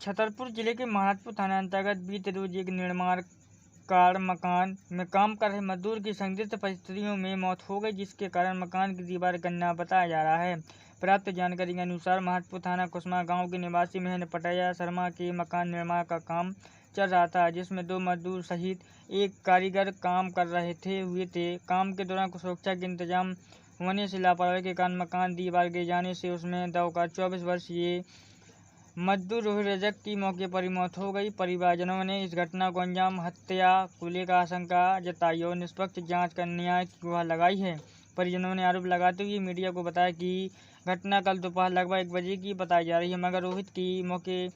छतरपुर जिले के महाराजपुर थाना अंतर्गत बीते रोज एक निर्माण कार्य मकान में काम कर रहे मजदूर की संदिग्ध परिस्थितियों में मौत हो गई, जिसके कारण मकान की दीवार गिरना बताया जा रहा है। प्राप्त जानकारी के अनुसार महाराजपुर थाना कुसमा गांव के निवासी महेंद्र पटैया शर्मा के मकान निर्माण का काम चल रहा था, जिसमें 2 मजदूर सहित एक कारीगर काम कर रहे थे। काम के दौरान सुरक्षा के इंतजाम होने से लापरवाही के कारण मकान दीवार गिर जाने से उसमें दबकर 24 वर्षीय मजदूर रोहित रजक की मौके पर ही मौत हो गई। परिवारजनों ने इस घटना को अंजाम हत्या को लेकर आशंका जताई और निष्पक्ष जांच कर न्याय की गुहार लगाई है। परिजनों ने आरोप लगाते हुए मीडिया को बताया कि घटना कल दोपहर लगभग 1 बजे की बताई जा रही है, मगर रोहित की मौके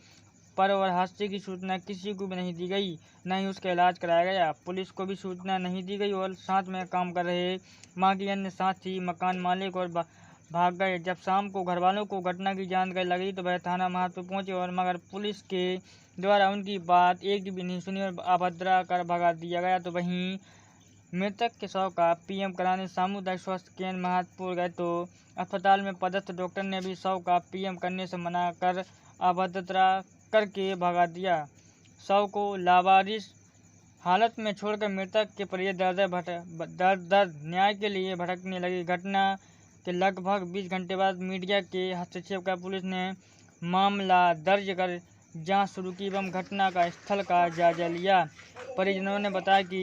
पर और हादसे की सूचना किसी को भी नहीं दी गई, न ही उसका इलाज कराया गया। पुलिस को भी सूचना नहीं दी गई और साथ में काम कर रहे बाकी अन्य साथी मकान मालिक और भाग गए। जब शाम को घरवालों को घटना की जानकारी लगी तो वह थाना महाराजपुर पहुंचे और मगर पुलिस के द्वारा उनकी बात एक भी नहीं सुनी और अभद्रा कर भगा दिया गया। तो वहीं मृतक के शव का पीएम कराने सामुदायिक स्वास्थ्य केंद्र महाराजपुर गए तो अस्पताल में पदस्थ डॉक्टर ने भी शव का पीएम करने से मना कर अभद्रता करके भगा दिया। शव को लावारिस हालत में छोड़कर मृतक के परिजन दर न्याय के लिए भटकने लगी। घटना के लगभग 20 घंटे बाद मीडिया के हस्तक्षेप कर पुलिस ने मामला दर्ज कर जांच शुरू की एवं घटना का स्थल का जायजा लिया। परिजनों ने बताया कि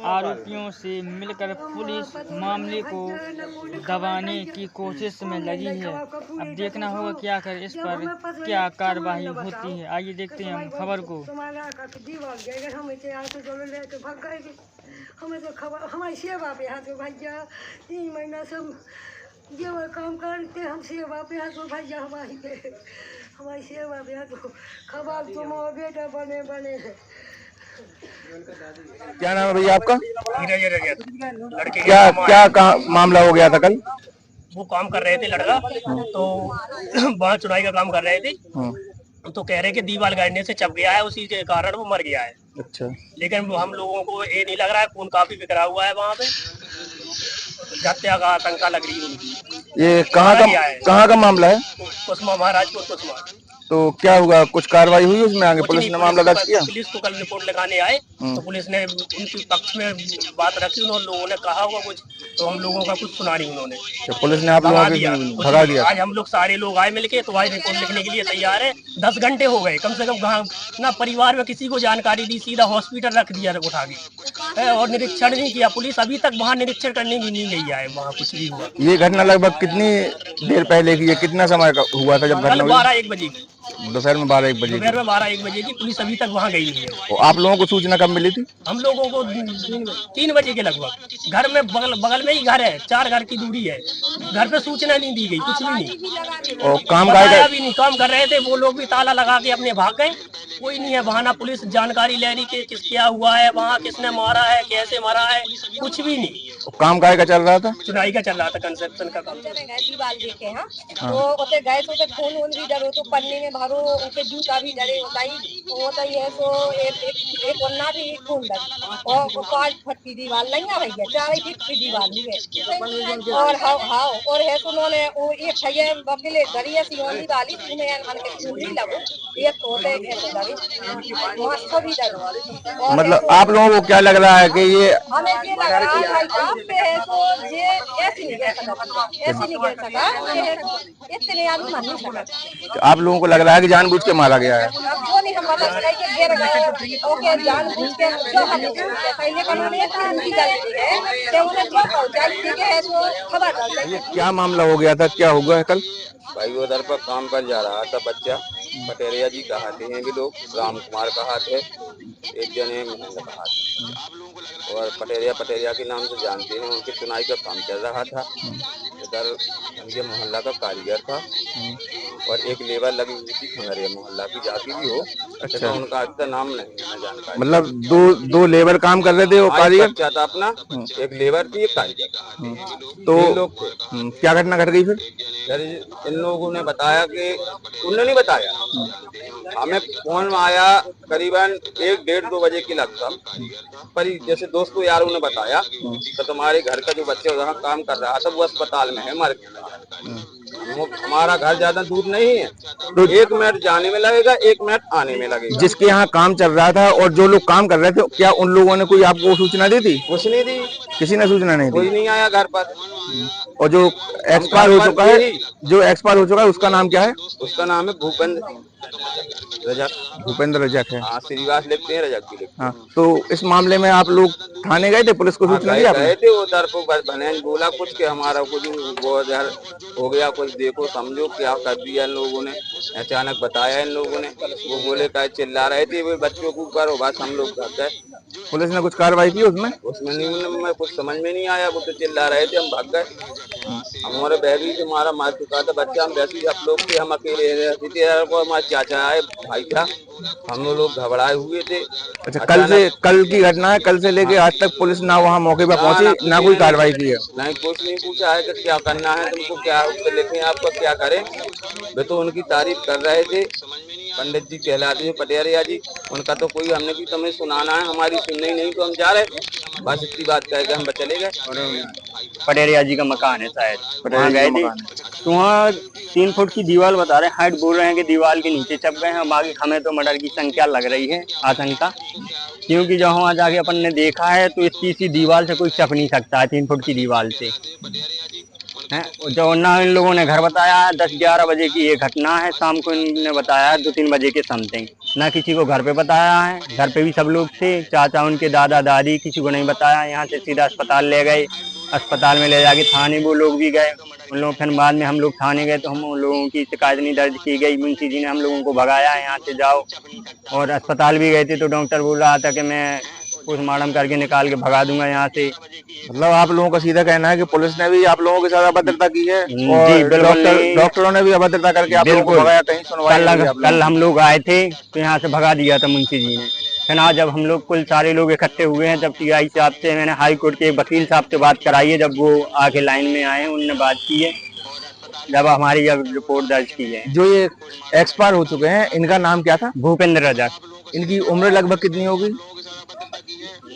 आरोपियों से मिलकर पुलिस मामले को दबाने की कोशिश में लगी है। अब देखना होगा कि आखिर इस पर क्या कार्रवाई होती है। आइए देखते हैं हम खबर को। हमें तो खबर हमारी सेवा पे हाथ भैया 3 महीना से जो काम करते हम सेवा पे हाथ भैया हमारी सेवा पे हाथ खबर तुम बेटा बने हैं। क्या नाम है भैया आपका? लड़के क्या मामला हो गया था कल? वो काम कर रहे थे लड़का, तो वहाँ चुनाई का काम कर रहे थे, तो कह रहे कि दीवार गिरने से चप गया है, उसी के कारण वो मर गया है। अच्छा। लेकिन हम लोगों को ये नहीं लग रहा है, खून काफी बिखरा हुआ है वहाँ पे, हत्या का आशंका लग रही है उनकी। ये कहाँ का मामला है? कुसमा, महाराजपुर कुसमा। तो क्या हुआ, कुछ कार्रवाई हुई उसमें? आगे पुलिस ने मामला दर्ज किया? पुलिस को कल रिपोर्ट लगाने आए तो पुलिस ने उनके पक्ष में बात रखी, उन्होंने लोगों ने कहा होगा कुछ, तो हम लोगों का कुछ सुना नहीं उन्होंने। तो पुलिस ने आप लोगों को भगा दिया? आज हम लोग सारे लोग आए मिलके, तो आज रिपोर्ट लिखने के लिए तैयार है। 10 घंटे हो गए कम से कम, ना परिवार में किसी को जानकारी दी, सीधा हॉस्पिटल रख दिया उठा के, और निरीक्षण नहीं किया। पुलिस अभी तक वहाँ निरीक्षण करने की नहीं गई है, वहाँ कुछ भी हुआ। ये घटना लगभग कितनी देर पहले की है? कितना समय का हुआ था जब घटना हुई? 12-1 बजे की। दोपहर में 12-1 बजे? दोपहर में 12-1 बजे की। पुलिस अभी तक वहाँ गई नहीं है। तो आप लोगों को सूचना कब मिली थी? हम लोगों को 3 बजे के लगभग। घर में बगल में ही घर है, 4 घर की दूरी है, घर पे सूचना नहीं दी गई, कुछ भी नहीं। और काम भी नहीं, काम कर रहे थे वो लोग भी, ताला लगा के अपने भाग गए। कोई नहीं है वहाँ, ना पुलिस जानकारी ले रही कि क्या हुआ है वहाँ, किसने मारा है, कैसे मारा है, कुछ भी नहीं। काम का चल रहा था? चुनाई का चल रहा था, कंस्ट्रक्शन का काम। दीवार देखे हैं तो उसे गए तो खून वून भी डरो, तो पन्नी में भरो, उनके जूता भी डरे होता ही है। तो एक वरना भी खून डर और 5 फुट की दीवार नहीं आ रही है, 4 फीट की दीवार भी है। और हाँ और है तो उन्होंने वो एक छये बकले डरी है सियोनी वाली, तुम्हें अनहन के खून भी लगो, ये तोते ऐसे डरे वहाँ सभी डरो। मतलब आप लोगों को क्या लग रहा है कि ये हमें ये लग रहा है पे है तो ये ऐसे नहीं गिर सका, इतने आदमी मर नहीं सका। आप लोगों को लग रहा है कि जानबूझ के मारा गया है? वो नहीं हम बता सकते कि गिर गए, ओके जानबूझ के जो हम पहले कानून की गलती है कि उन्हें जो पहुंचाई ठीक है तो खबर डाल। ये क्या मामला हो गया था, क्या हो गया कल? भाई वो उधर पर काम पर जा रहा था बच्चा, पटेरिया जी कहाते हैं भी लोग, राम कुमार कहाते, एक जने महेंद्र कहाते, और पटेरिया के नाम से जानते हैं। उनके चुनाई का काम चल रहा था। इधर ये मोहल्ला का कारीगर था और एक लेबर लगी हुई थी खंगरिया मोहल्ला की, जाती भी हो। अच्छा। उनका अच्छा नाम नहीं जानकारी। मतलब दो लेबर काम कर रहे थे, वो कारीगर था अपना, एक लेबर थी एक कारीगर, तो लोग थे। क्या घटना घट गई फिर? इन लोगों ने बताया कि उन्होंने नहीं बताया, हमें फोन आया करीबन 1-1:30-2 बजे की लगभग, पर जैसे दोस्तों यारों ने बताया तो तुम्हारे घर का जो बच्चा वहाँ काम कर रहा था वो अस्पताल में है हमारे। हमारा घर ज्यादा दूर नहीं है, तो 1 मिनट जाने में लगेगा, 1 मिनट आने में लगेगा। जिसके यहाँ काम चल रहा था और जो लोग काम कर रहे थे, क्या उन लोगों ने कोई आपको सूचना दी थी? कुछ नहीं दी, किसी ने सूचना नहीं कोई दी। नहीं आया घर पर। और जो एक्सपायर हो चुका है, उसका नाम क्या है? उसका नाम है भूपेंद्र रजक है। हाँ, श्रीवास लिखते हैं, रजक भी लिखते हैं। हाँ, तो इस मामले में आप लोग थाने गए थे, पुलिस को सूचना दी आपने? गए थे, उधर को बहन बोला कुछ के हमारा कुछ वो इधर हो गया, कुछ देखो समझो क्या कर दिया इन लोगों ने। अचानक बताया इन लोगों ने, वो बोले का चिल्ला रहे थे वो बच्चों के ऊपर, बस हम लोग भाग गए। पुलिस ने कुछ कार्रवाई की उसमें? नहीं, कुछ समझ में नहीं आया, वो तो चिल्ला रहे थे, हम भाग गए। हमारे बहरी से हमारा मार चुका था बच्चा, हम वैसे आप लोग थे, हम अकेले रहते थे। हमारे चाचा आए, भाई था, हम लोग घबराए हुए थे। अच्छा, कल की घटना है, कल से लेके आज तक पुलिस ना वहाँ मौके पर पहुंची, ना कोई कार्रवाई की है? नहीं, कुछ नहीं पूछा है कि क्या करना है तुमको, क्या लिखे आपको, क्या करें। वे तो उनकी तारीफ कर रहे थे, पंडित जी कहलाते हैं पटेरिया जी, उनका तो कोई हमने की तुम्हें सुनाना है, हमारी सुननी नहीं तो हम जा रहे, बस इतनी बात कह के हम चले गए। पटेरिया जी का मकान है शायद, वहाँ गए थे तो वहाँ 3 फुट की दीवार बता रहे हैं, हाइट बोल रहे हैं कि दीवार के नीचे चप गए हैं। बाकी हमें तो मर्डर की संख्या लग रही है, आशंका, क्योंकि जब वहाँ जाके अपन ने देखा है तो इतनी सी दीवार से कोई चप नहीं सकता है, 3 फुट की दीवार से है। जो ना इन लोगों ने घर बताया है, 10-11 बजे की ये घटना है, शाम को इन्होंने बताया है 2-3 बजे के समथिंग। ना किसी को घर पे बताया है, घर पे भी सब लोग थे, चाचा उनके दादा दादी, किसी को नहीं बताया। यहाँ से सीधा अस्पताल ले गए, अस्पताल में ले जाके थाने वो लोग भी गए। उन लोग फिर बाद में हम लोग थाने गए तो हम उन लोगों की शिकायत नहीं दर्ज की गई। मुंशी जी ने हम लोगों को भगाया, यहाँ से जाओ। और अस्पताल भी गए थे तो डॉक्टर बोल रहा था कि मैं पोस्टमार्टम करके निकाल के भगा दूंगा यहाँ से। मतलब आप लोगों का सीधा कहना है कि पुलिस ने भी आप लोगों के साथ अभद्रता की है और बिल्कुल डॉक्टरों ने भी अभद्रता करके आप लोगों को भगाया, कहीं सुनवाई? कल हम लोग आए थे तो यहाँ से भगा दिया था मुंशी जी ने। फिर आज जब हम लोग कुल सारे लोग इकट्ठे हुए हैं, जब टीआई साहब से, मैंने हाई कोर्ट के वकील साहब से बात कराई है, जब वो आके लाइन में आए हैं उनने बात की है, जब हमारी जब रिपोर्ट दर्ज की है। जो ये एक्सपायर हो चुके हैं, इनका नाम क्या था? भूपेंद्र रजक। इनकी उम्र लगभग कितनी होगी?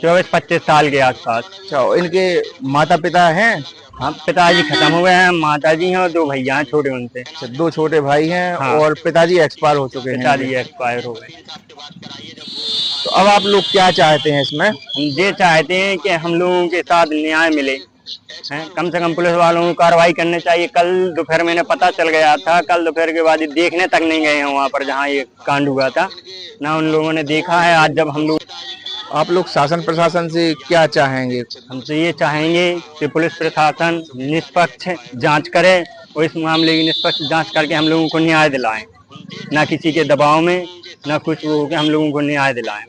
24-25 साल के आसपास। अच्छा, इनके माता पिता हैं? हाँ, पिताजी खत्म हो गए हैं, माताजी हैं और 2 भैया हैं छोटे उनसे। अच्छा, 2 छोटे भाई हैं। हाँ। और पिताजी एक्सपायर हो चुके हैं? पिताजी एक्सपायर हो गए। तो अब आप लोग क्या चाहते हैं इसमें? हम ये चाहते हैं कि हम लोगों के साथ न्याय मिले, हैं, कम से कम पुलिस वालों को कार्रवाई करनी चाहिए। कल दोपहर मैंने पता चल गया था, कल दोपहर के बाद देखने तक नहीं गए हैं वहाँ पर जहाँ ये कांड हुआ था, ना उन लोगों ने देखा है। आज जब हम लोग, आप लोग शासन प्रशासन से क्या चाहेंगे? हम तो ये चाहेंगे कि पुलिस प्रशासन निष्पक्ष जांच करे और इस मामले की निष्पक्ष जांच करके हम लोगों को न्याय दिलाएं, ना किसी के दबाव में, ना कुछ वो, कि हम लोगों को न्याय दिलाएं।